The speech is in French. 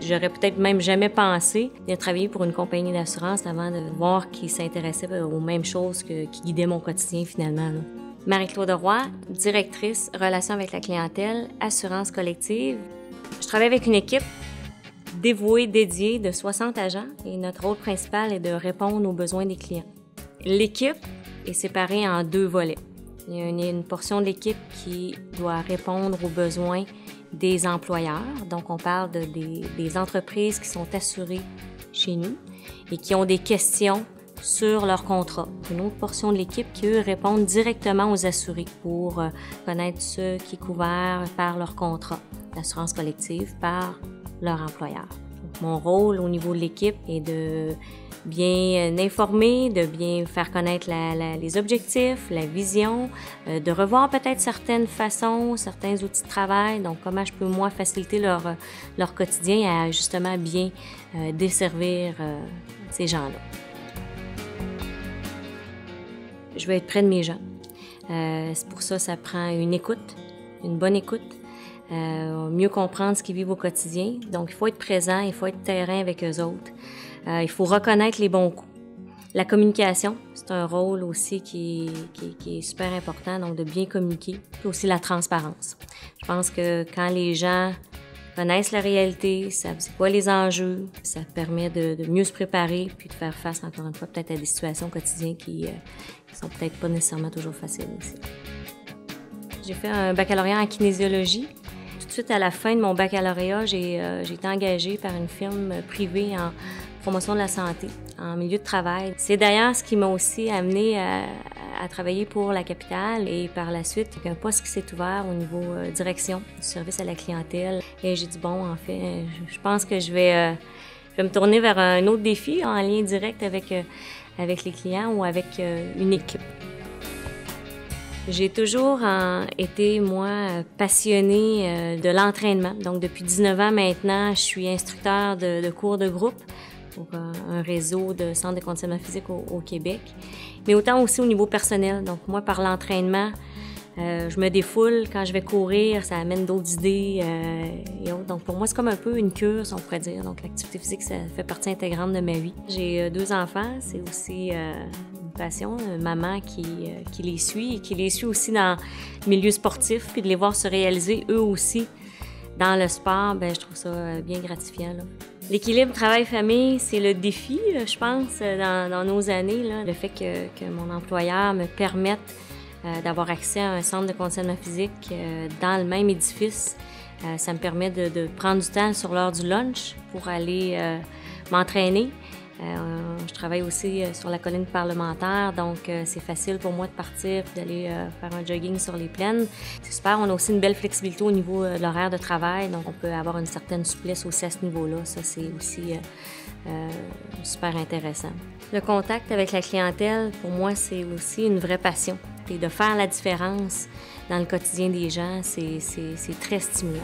J'aurais peut-être même jamais pensé de travailler pour une compagnie d'assurance avant de voir qu'ils s'intéressaient aux mêmes choses qui guidaient mon quotidien finalement, là. Marie-Claude Roy, directrice Relations avec la clientèle, assurance collective. Je travaille avec une équipe dédiée de 60 agents et notre rôle principal est de répondre aux besoins des clients. L'équipe est séparée en 2 volets. Il y a une portion de l'équipe qui doit répondre aux besoins des employeurs. Donc, on parle des entreprises qui sont assurées chez nous et qui ont des questions sur leur contrat. Une autre portion de l'équipe qui, eux, répondent directement aux assurés pour connaître ce qui est couvert par leur contrat d'assurance collective par leur employeur. Donc, mon rôle au niveau de l'équipe est de bien informer, de bien faire connaître les objectifs, la vision, de revoir peut-être certaines façons, certains outils de travail, donc comment je peux, moi, faciliter leur quotidien à justement bien desservir ces gens-là. Je veux être près de mes gens. C'est pour ça prend une écoute, une bonne écoute, mieux comprendre ce qu'ils vivent au quotidien. Donc, il faut être présent, il faut être terrain avec eux autres. Il faut reconnaître les bons coups. La communication, c'est un rôle aussi qui est super important, donc de bien communiquer. Puis aussi la transparence. Je pense que quand les gens connaissent la réalité, savent c'est quoi les enjeux, ça permet de mieux se préparer puis de faire face, encore une fois, peut-être à des situations quotidiennes qui sont peut-être pas nécessairement toujours faciles aussi. J'ai fait un baccalauréat en kinésiologie. Tout de suite à la fin de mon baccalauréat, j'ai été engagée par une firme privée en promotion de la santé, en milieu de travail. C'est d'ailleurs ce qui m'a aussi amenée à travailler pour la capitale et par la suite, un poste qui s'est ouvert au niveau direction du service à la clientèle. Et j'ai dit, bon, en fait, je pense que je vais me tourner vers un autre défi en lien direct avec les clients ou avec une équipe. J'ai toujours été, moi, passionnée de l'entraînement. Donc, depuis 19 ans maintenant, je suis instructeur de cours de groupe pour un réseau de centres de conditionnement physique au Québec, mais autant aussi au niveau personnel. Donc, moi, par l'entraînement, je me défoule. Quand je vais courir, ça amène d'autres idées et autres. Donc, pour moi, c'est comme un peu une cure, si on pourrait dire. Donc, l'activité physique, ça fait partie intégrante de ma vie. J'ai 2 enfants. C'est aussi une passion. Une maman qui les suit et qui les suit aussi dans le milieu sportif, puis de les voir se réaliser eux aussi dans le sport, bien, je trouve ça bien gratifiant, là. L'équilibre travail-famille, c'est le défi, je pense, dans nos années, là. Le fait que mon employeur me permette d'avoir accès à un centre de conditionnement physique dans le même édifice, ça me permet de prendre du temps sur l'heure du lunch pour aller m'entraîner. Je travaille aussi sur la colline parlementaire, donc c'est facile pour moi de partir et d'aller faire un jogging sur les plaines. C'est super, on a aussi une belle flexibilité au niveau de l'horaire de travail, donc on peut avoir une certaine souplesse aussi à ce niveau-là. Ça, c'est aussi super intéressant. Le contact avec la clientèle, pour moi, c'est aussi une vraie passion. Et de faire la différence dans le quotidien des gens, c'est très stimulant.